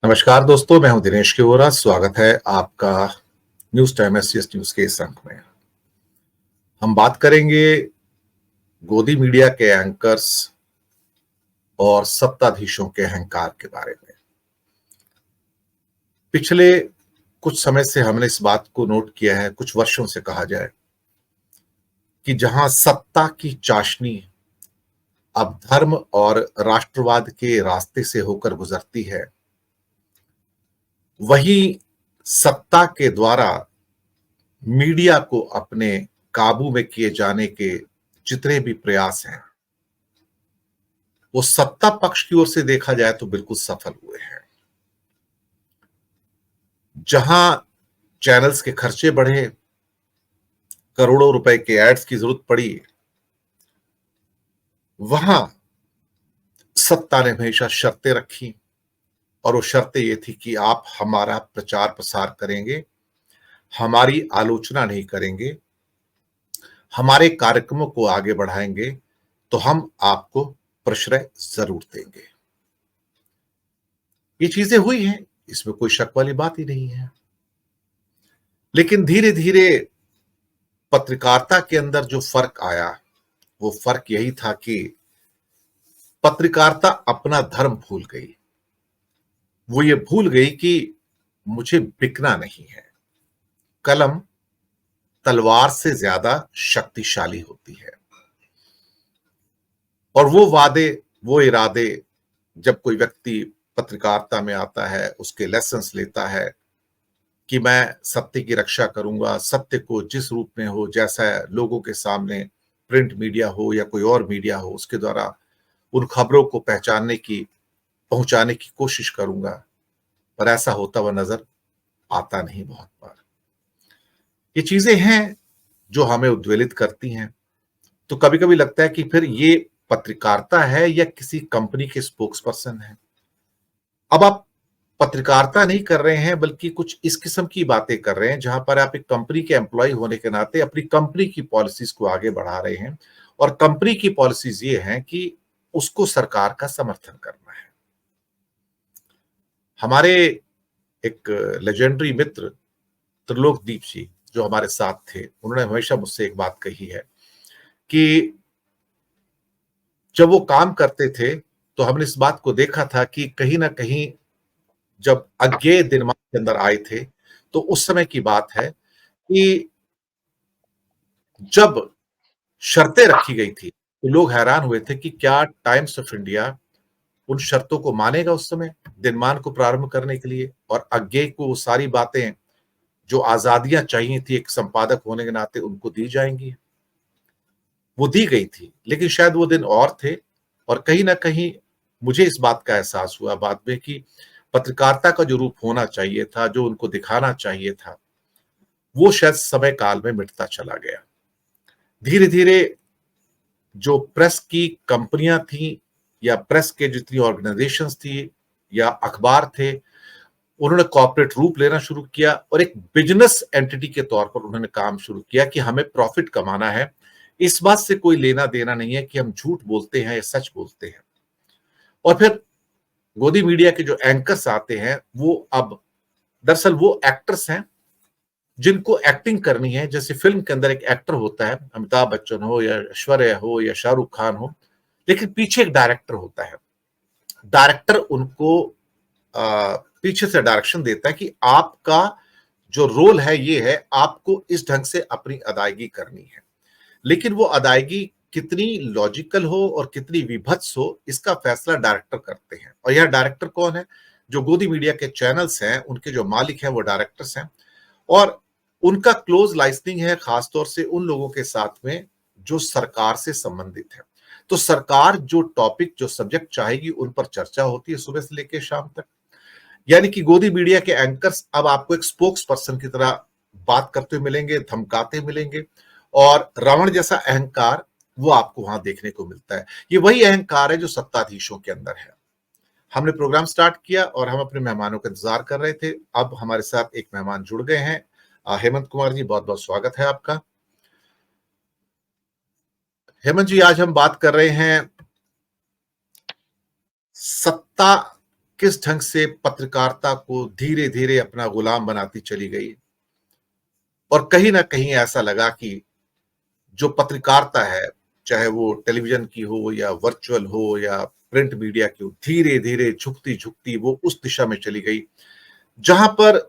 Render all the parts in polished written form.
नमस्कार दोस्तों, मैं हूं दिनेश किवोरा। स्वागत है आपका न्यूज टाइम एससीएस न्यूज के इस अंक में। हम बात करेंगे गोदी मीडिया के एंकर्स और सत्ताधीशों के अहंकार के बारे में। पिछले कुछ समय से हमने इस बात को नोट किया है, कुछ वर्षों से कहा जाए, कि जहां सत्ता की चाशनी अब धर्म और राष्ट्रवाद के रास्ते से होकर गुजरती है, वहीं सत्ता के द्वारा मीडिया को अपने काबू में किए जाने के जितने भी प्रयास हैं, वो सत्ता पक्ष की ओर से देखा जाए तो बिल्कुल सफल हुए हैं। जहां चैनल्स के खर्चे बढ़े, करोड़ों रुपए के एड्स की जरूरत पड़ी, वहां सत्ता ने हमेशा शर्तें रखी। और वो शर्तें ये थी कि आप हमारा प्रचार प्रसार करेंगे, हमारी आलोचना नहीं करेंगे, हमारे कार्यक्रमों को आगे बढ़ाएंगे तो हम आपको प्रश्रय जरूर देंगे। ये चीजें हुई हैं, इसमें कोई शक वाली बात ही नहीं है। लेकिन धीरे धीरे पत्रकारिता के अंदर जो फर्क आया, वो फर्क यही था कि पत्रकारिता अपना धर्म भूल गई। वो ये भूल गई कि मुझे बिकना नहीं है। कलम तलवार से ज्यादा शक्तिशाली होती है। और वो वादे, वो इरादे, जब कोई व्यक्ति पत्रकारिता में आता है, उसके लेसन्स लेता है कि मैं सत्य की रक्षा करूंगा, सत्य को जिस रूप में हो, जैसा लोगों के सामने प्रिंट मीडिया हो या कोई और मीडिया हो, उसके द्वारा उन खबरों को पहुंचाने की कोशिश करूंगा, पर ऐसा होता हुआ नजर आता नहीं बहुत बार। ये चीजें हैं जो हमें उद्वेलित करती हैं। तो कभी कभी लगता है कि फिर ये पत्रकारिता है या किसी कंपनी के स्पोक्स पर्सन है। अब आप पत्रकारिता नहीं कर रहे हैं, बल्कि कुछ इस किस्म की बातें कर रहे हैं जहां पर आप एक कंपनी के एम्प्लॉय होने के नाते अपनी कंपनी की पॉलिसीज को आगे बढ़ा रहे हैं। और कंपनी की पॉलिसीज ये हैं कि उसको सरकार का समर्थन करना है। हमारे एक लेजेंडरी मित्र त्रिलोकदीप जी, जो हमारे साथ थे, उन्होंने हमेशा मुझसे एक बात कही है कि जब वो काम करते थे तो हमने इस बात को देखा था कि कहीं ना कहीं जब अज्ञेय दिनमान के अंदर आए थे, तो उस समय की बात है कि जब शर्तें रखी गई थी तो लोग हैरान हुए थे कि क्या टाइम्स ऑफ इंडिया उन शर्तों को मानेगा उस समय दिनमान को प्रारंभ करने के लिए। और अज्ञेय को वो सारी बातें, जो आजादियां चाहिए थी एक संपादक होने के नाते, उनको दी जाएंगी। वो दी गई थी, लेकिन शायद वो दिन और थे। और कहीं ना कहीं मुझे इस बात का एहसास हुआ बाद में कि पत्रकारिता का जो रूप होना चाहिए था, जो उनको दिखाना चाहिए था, वो शायद समय काल में मिटता चला गया। धीरे धीरे जो प्रेस की कंपनियां थी या प्रेस के जितनी ऑर्गेनाइजेशंस थी या अखबार थे, उन्होंने कॉर्पोरेट रूप लेना शुरू किया और एक बिजनेस एंटिटी के तौर पर उन्होंने काम शुरू किया कि हमें प्रॉफिट कमाना है। इस बात से कोई लेना देना नहीं है कि हम झूठ बोलते हैं या सच बोलते हैं। और फिर गोदी मीडिया के जो एंकर्स आते हैं, वो अब दरअसल वो एक्टर्स हैं जिनको एक्टिंग करनी है। जैसे फिल्म के अंदर एक एक्टर होता है, अमिताभ बच्चन हो या ऐश्वर्या हो या शाहरुख खान हो, लेकिन पीछे एक डायरेक्टर होता है। डायरेक्टर उनको पीछे से डायरेक्शन देता है कि आपका जो रोल है ये है, आपको इस ढंग से अपनी अदायगी करनी है। लेकिन वो अदायगी कितनी लॉजिकल हो और कितनी विभत्स हो, इसका फैसला डायरेक्टर करते हैं। और यह डायरेक्टर कौन है? जो गोदी मीडिया के चैनल्स हैं, उनके जो मालिक हैं वो डायरेक्टर्स हैं। और उनका क्लोज लाइसनिंग है खासतौर से उन लोगों के साथ में जो सरकार से संबंधित है। तो सरकार जो टॉपिक, जो सब्जेक्ट चाहेगी, उन पर चर्चा होती है सुबह से लेकर शाम तक। यानी कि गोदी मीडिया के एंकर्स अब आपको एक स्पोक्स पर्सन की तरह बात करते हुए मिलेंगे, धमकाते मिलेंगे। और रावण जैसा अहंकार वो आपको वहां देखने को मिलता है। ये वही अहंकार है जो सत्ताधीशों के अंदर है। हमने प्रोग्राम स्टार्ट किया और हम अपने मेहमानों का इंतजार कर रहे थे। अब हमारे साथ एक मेहमान जुड़ गए हैं। हेमंत कुमार जी, बहुत बहुत स्वागत है आपका। हेमंत जी, आज हम बात कर रहे हैं सत्ता किस ढंग से पत्रकारिता को धीरे-धीरे अपना गुलाम बनाती चली गई। और कहीं न कहीं ऐसा लगा कि जो पत्रकारिता है, चाहे वो टेलीविज़न की हो या वर्चुअल हो या प्रिंट मीडिया की हो, धीरे-धीरे झुकती-झुकती वो उस दिशा में चली गई, जहां पर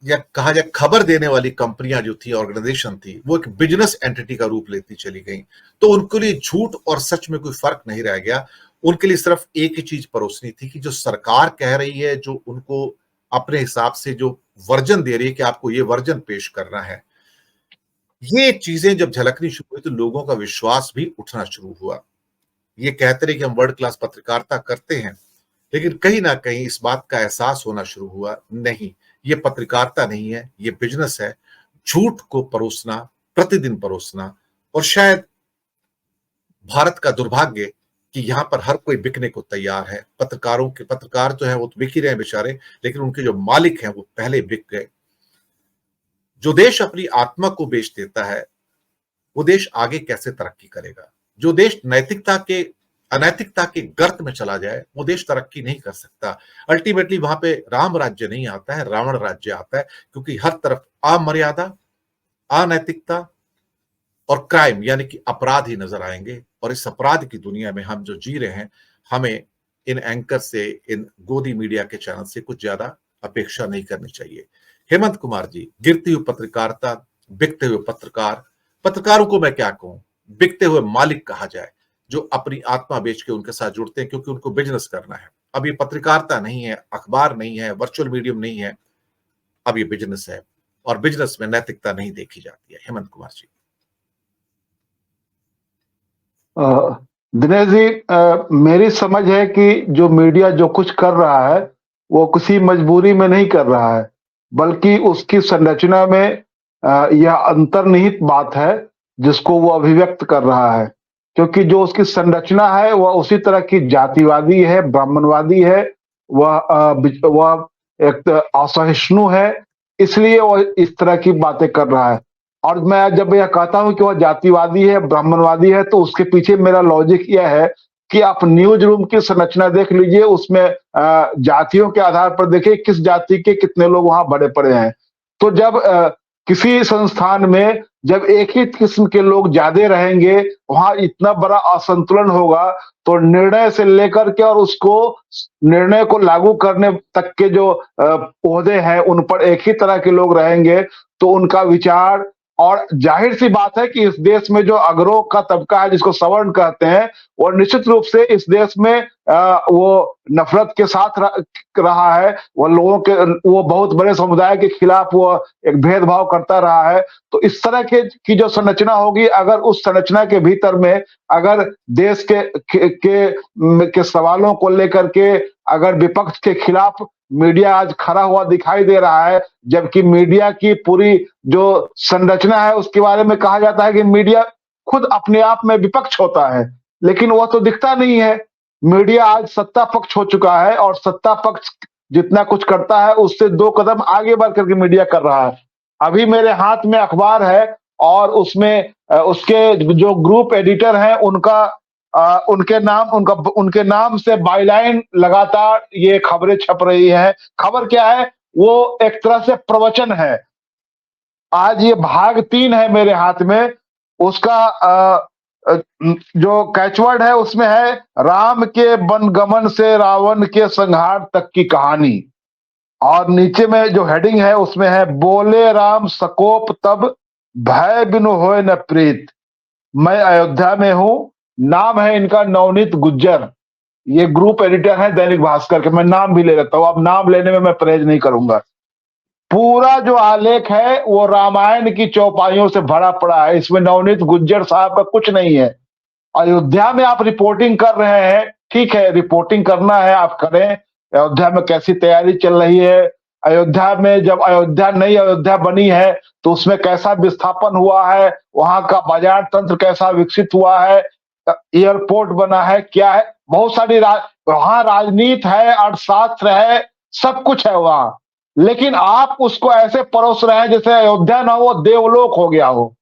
या कहा जाए खबर देने वाली कंपनियां जो थी, ऑर्गेनाइजेशन थी, वो एक बिजनेस एंटिटी का रूप लेती चली गई। तो उनके लिए झूठ और सच में कोई फर्क नहीं रह गया। उनके लिए सिर्फ एक ही चीज परोसनी थी कि जो सरकार कह रही है, जो उनको अपने हिसाब से जो वर्जन दे रही है कि आपको ये वर्जन पेश करना है, ये चीजें जब झलकनी शुरू हुई तो लोगों का विश्वास भी उठना शुरू हुआ। ये कहते रहे कि हम वर्ल्ड क्लास पत्रकारिता करते हैं, लेकिन कहीं ना कहीं इस बात का एहसास होना शुरू हुआ, नहीं, ये पत्रकारिता नहीं है, ये बिजनेस है। झूठ को परोसना, प्रतिदिन परोसना। और शायद भारत का दुर्भाग्य कि यहां पर हर कोई बिकने को तैयार है। पत्रकार जो है वो तो बिक ही रहे हैं बेचारे, लेकिन उनके जो मालिक हैं वो पहले बिक गए। जो देश अपनी आत्मा को बेच देता है, वो देश आगे कैसे तरक्की करेगा। जो देश अनैतिकता के गर्त में चला जाए, वो देश तरक्की नहीं कर सकता। अल्टीमेटली वहां पे राम राज्य नहीं आता है, रावण राज्य आता है, क्योंकि हर तरफ अमर्यादा, अनैतिकता और क्राइम यानी कि अपराध ही नजर आएंगे। और इस अपराध की दुनिया में हम जो जी रहे हैं, हमें इन एंकर से, इन गोदी मीडिया के चैनल से कुछ ज्यादा अपेक्षा नहीं करनी चाहिए। हेमंत कुमार जी, गिरती हुई पत्रकारिता, बिकते हुए पत्रकार, पत्रकारों को मैं क्या कहूं, बिकते हुए मालिक कहा जाए, जो अपनी आत्मा बेच के उनके साथ जुड़ते हैं क्योंकि उनको बिजनेस करना है। अब ये पत्रकारिता नहीं है, अखबार नहीं है, वर्चुअल मीडियम नहीं है, अब ये बिजनेस है। और बिजनेस में नैतिकता नहीं देखी जाती है। हेमंत कुमार जी। दिनेश जी, मेरी समझ है कि जो मीडिया जो कुछ कर रहा है वो किसी मजबूरी में नहीं कर रहा है, बल्कि उसकी संरचना में यह अंतर्निहित बात है जिसको वो अभिव्यक्त कर रहा है। क्योंकि जो उसकी संरचना है वह उसी तरह की जातिवादी है, ब्राह्मणवादी है, वह एक असहिष्णु है, इसलिए वह इस तरह की बातें कर रहा है। और मैं जब यह कहता हूं कि वह जातिवादी है, ब्राह्मणवादी है, तो उसके पीछे मेरा लॉजिक यह है कि आप न्यूज रूम की संरचना देख लीजिए, उसमें जातियों के आधार पर देखिए किस जाति के कितने लोग वहां बड़े पड़े हैं। तो जब किसी संस्थान में जब एक ही किस्म के लोग ज्यादा रहेंगे, वहां इतना बड़ा असंतुलन होगा, तो निर्णय से लेकर के और उसको निर्णय को लागू करने तक के जो ओहदे हैं उन पर एक ही तरह के लोग रहेंगे, तो उनका विचार, और जाहिर सी बात है कि इस देश में जो अगरों का तबका है जिसको सवर्ण कहते हैं, वो निश्चित रूप से इस देश में वो नफरत के साथ रहा है। वो लोगों के, वो बहुत बड़े समुदाय के खिलाफ वो एक भेदभाव करता रहा है। तो इस तरह के की जो संरचना होगी, अगर उस संरचना के भीतर में अगर देश के सवालों को लेकर के अगर विपक्ष के खिलाफ मीडिया आज खड़ा हुआ दिखाई दे रहा है, जबकि मीडिया की पूरी जो संरचना है उसके बारे में कहा जाता है कि मीडिया खुद अपने आप में विपक्ष होता है, लेकिन वह तो दिखता नहीं है। मीडिया आज सत्ता पक्ष हो चुका है, और सत्ता पक्ष जितना कुछ करता है उससे 2 कदम आगे बढ़ करके मीडिया कर रहा है। अभी मेरे हाथ में अखबार है, और उसमें उसके जो ग्रुप एडिटर हैं उनके नाम से बाईलाइन लगातार ये खबरें छप रही हैं। खबर क्या है? वो एक तरह से प्रवचन है। आज ये भाग 3 है मेरे हाथ में, उसका जो कैचवर्ड है उसमें है राम के वनगमन से रावण के संहार तक की कहानी, और नीचे में जो हेडिंग है उसमें है बोले राम सकोप तब भय बिनु होए न प्रीत। मैं अयोध्या में हूं। नाम है इनका नवनीत गुज्जर। ये ग्रुप एडिटर है दैनिक भास्कर के। मैं नाम भी ले लेता हूं, अब नाम लेने में मैं परहेज नहीं करूंगा। पूरा जो आलेख है वो रामायण की चौपाइयों से भरा पड़ा है, इसमें नवनीत गुज्जर साहब का कुछ नहीं है। अयोध्या में आप रिपोर्टिंग कर रहे हैं, ठीक है, रिपोर्टिंग करना है आप करें। अयोध्या में कैसी तैयारी चल रही है, अयोध्या में जब नई अयोध्या बनी है तो उसमें कैसा विस्थापन हुआ है, वहां का बाजार तंत्र कैसा विकसित हुआ है, एयरपोर्ट बना है, क्या है, बहुत सारी वहां राजनीति है, अर्थशास्त्र है, सब कुछ है वहां। लेकिन आप उसको ऐसे परोस रहे हैं जैसे अयोध्या ना हो देवलोक हो गया हो।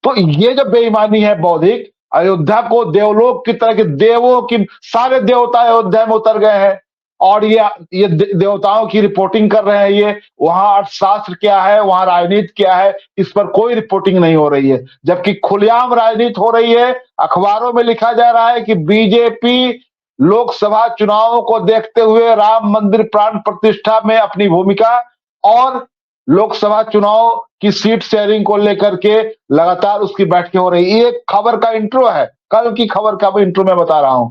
तो ये जो बेईमानी है बौद्धिक, अयोध्या को देवलोक की तरह के देवों की सारे देवता अयोध्या में उतर गए हैं और ये देवताओं की रिपोर्टिंग कर रहे हैं। ये वहां अर्थशास्त्र क्या है, वहां राजनीति क्या है, इस पर कोई रिपोर्टिंग नहीं हो रही है, जबकि खुलेआम राजनीति हो रही है। अखबारों में लिखा जा रहा है कि बीजेपी लोकसभा चुनावों को देखते हुए राम मंदिर प्राण प्रतिष्ठा में अपनी भूमिका और लोकसभा चुनाव की सीट शेयरिंग को लेकर के लगातार उसकी बैठकें हो रही। ये खबर का इंट्रो है, कल की खबर का इंट्रो मैं बता रहा हूं।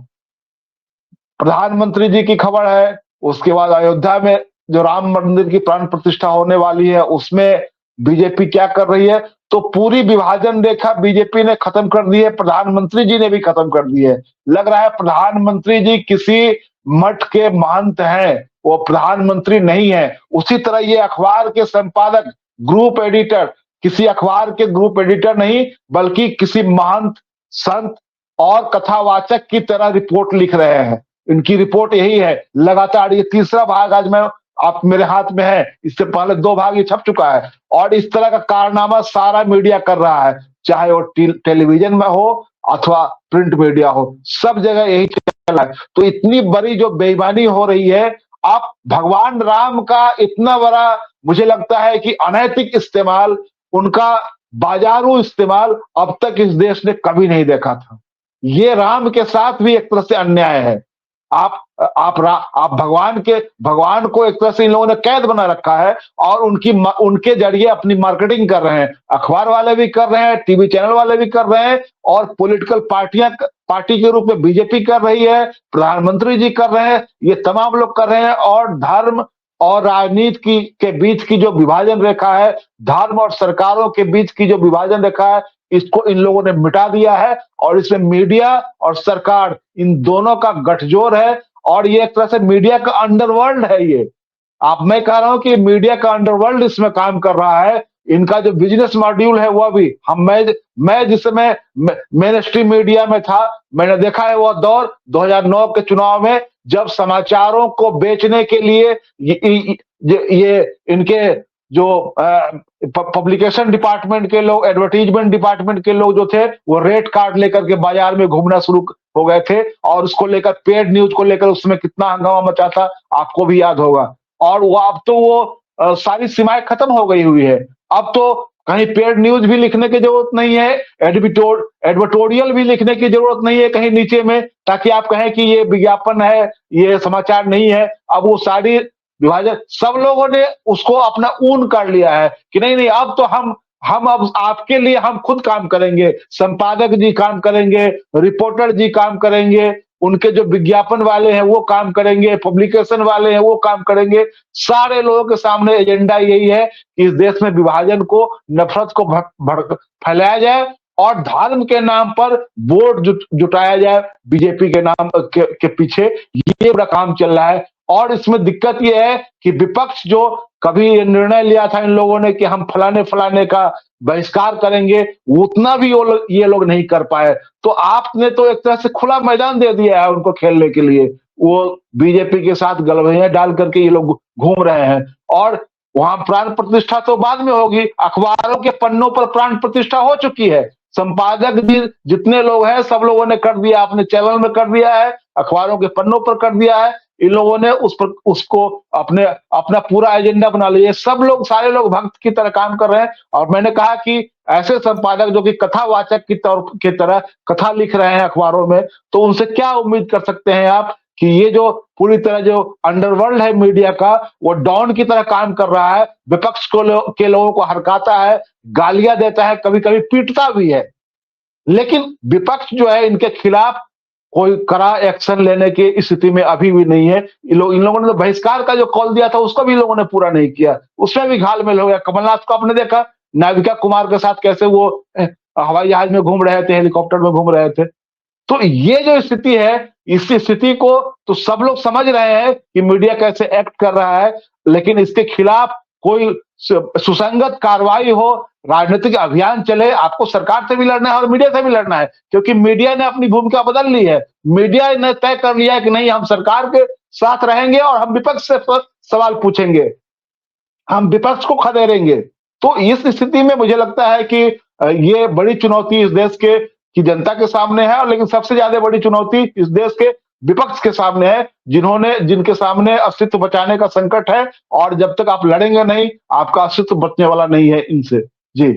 प्रधानमंत्री जी की खबर है, उसके बाद अयोध्या में जो राम मंदिर की प्राण प्रतिष्ठा होने वाली है उसमें बीजेपी क्या कर रही है। तो पूरी विभाजन रेखा बीजेपी ने खत्म कर दी है, प्रधानमंत्री जी ने भी खत्म कर दी है। लग रहा है प्रधानमंत्री जी किसी मठ के महंत हैं, वो प्रधानमंत्री नहीं है। उसी तरह ये अखबार के संपादक, ग्रुप एडिटर, किसी अखबार के ग्रुप एडिटर नहीं बल्कि किसी महंत, संत और कथावाचक की तरह रिपोर्ट लिख रहे हैं। इनकी रिपोर्ट यही है लगातार। ये तीसरा भाग आज मैं आप मेरे हाथ में है, इससे पहले 2 भाग ये छप चुका है और इस तरह का कारनामा सारा मीडिया कर रहा है, चाहे वो टेलीविजन में हो अथवा प्रिंट मीडिया हो, सब जगह यही चल रहा है। तो इतनी बड़ी जो बेईमानी हो रही है, आप भगवान राम का इतना बड़ा, मुझे लगता है कि अनैतिक इस्तेमाल, उनका बाजारू इस्तेमाल अब तक इस देश ने कभी नहीं देखा था। ये राम के साथ भी एक तरह से अन्याय है। आप भगवान को एक तरह से इन लोगों ने कैद बना रखा है और उनके जरिए अपनी मार्केटिंग कर रहे हैं। अखबार वाले भी कर रहे हैं, टीवी चैनल वाले भी कर रहे हैं और पॉलिटिकल पार्टी के रूप में बीजेपी कर रही है, प्रधानमंत्री जी कर रहे हैं, ये तमाम लोग कर रहे हैं। और धर्म और राजनीति के बीच की जो विभाजन रेखा है, धर्म और सरकारों के बीच की जो विभाजन रेखा है, इसको इन लोगों ने मिटा दिया है और इसमें मीडिया और सरकार इन दोनों का गठजोड़ है और ये एक तरह से मीडिया का अंडरवर्ल्ड है। ये मैं कह रहा हूं कि मीडिया का अंडरवर्ल्ड इसमें काम कर रहा है। इनका जो बिजनेस मॉड्यूल है वह भी मैं जिस समय मेन स्ट्रीम मीडिया में था, मैंने देखा है वो दौर 2009 के चुनाव में जब समाचारों को बेचने के लिए ये इनके जो पब्लिकेशन डिपार्टमेंट के लोग, एडवर्टीजमेंट डिपार्टमेंट के लोग जो थे, वो रेड कार्ड लेकर के बाजार में घूमना शुरू हो गए थे और उसको लेकर, पेड न्यूज को लेकर उसमें कितना हंगामा मचा था आपको भी याद होगा। और वो अब तो वो सारी सीमाएं खत्म हो गई हुई है। अब तो कहीं पेड न्यूज भी लिखने की जरूरत नहीं है, एडिटोरियल भी लिखने की जरूरत नहीं है कहीं नीचे में, ताकि आप कहें कि ये विज्ञापन है, ये समाचार नहीं है। अब वो सारी विभाजन, सब लोगों ने उसको अपना ऊन कर लिया है कि नहीं, अब तो हम अब आपके लिए हम खुद काम करेंगे, संपादक जी काम करेंगे, रिपोर्टर जी काम करेंगे, उनके जो विज्ञापन वाले हैं वो काम करेंगे, पब्लिकेशन वाले हैं वो काम करेंगे। सारे लोगों के सामने एजेंडा यही है कि इस देश में विभाजन को, नफरत को फैलाया जाए और धर्म के नाम पर वोट जुटाया जाए बीजेपी के नाम के पीछे। ये बड़ा काम चल रहा है और इसमें दिक्कत यह है कि विपक्ष जो कभी ये निर्णय लिया था इन लोगों ने कि हम फलाने का बहिष्कार करेंगे, उतना भी ये लोग नहीं कर पाए। तो आपने तो एक तरह से खुला मैदान दे दिया है उनको खेलने के लिए। वो बीजेपी के साथ गलबैया डाल करके ये लोग घूम रहे हैं और वहां प्राण प्रतिष्ठा तो बाद में होगी। अखबारों के पन्नों पर प्राण प्रतिष्ठा हो चुकी है, संपादक भी जितने लोग हैं सब लोगों ने कर दिया, अपने चैनल में कर दिया है, अखबारों के पन्नों पर कर दिया है। इन लोगों ने उसको अपना पूरा एजेंडा बना लिया। सब लोग, सारे लोग भक्त की तरह काम कर रहे हैं और मैंने कहा कि ऐसे संपादक जो कि कथावाचक की तरह कथा लिख रहे हैं अखबारों में, तो उनसे क्या उम्मीद कर सकते हैं आप कि ये जो पूरी तरह जो अंडरवर्ल्ड है मीडिया का, वो डॉन की तरह काम कर रहा है, विपक्ष के लोगों को हरकाता है, गालियां देता है, कभी कभी पीटता भी है। लेकिन विपक्ष जो है इनके खिलाफ कोई कड़ा एक्शन लेने की स्थिति में अभी भी नहीं है। इन लोगों ने तो बहिष्कार का जो कॉल दिया था उसको भी इन लोगों ने पूरा नहीं किया, उसमें भी घालमेल हो गया। कमलनाथ को आपने देखा नाविका कुमार के साथ कैसे वो हवाई जहाज में घूम रहे थे, हेलीकॉप्टर में घूम रहे थे। तो ये जो स्थिति है, इस स्थिति को तो सब लोग समझ रहे हैं कि मीडिया कैसे एक्ट कर रहा है, लेकिन इसके खिलाफ कोई सुसंगत कार्रवाई हो, राजनीतिक अभियान चले। आपको सरकार से भी लड़ना है और मीडिया से भी लड़ना है, क्योंकि मीडिया ने अपनी भूमिका बदल ली है। मीडिया ने तय कर लिया है कि नहीं, हम सरकार के साथ रहेंगे और हम विपक्ष से सवाल पूछेंगे, हम विपक्ष को खदेड़ेंगे। तो इस स्थिति में मुझे लगता है कि ये बड़ी चुनौती इस देश के कि जनता के सामने है, और लेकिन सबसे ज्यादा बड़ी चुनौती इस देश के विपक्ष के सामने है, जिनके सामने अस्तित्व बचाने का संकट है, और जब तक आप लड़ेंगे नहीं, आपका अस्तित्व बचने वाला नहीं है इनसे। जी।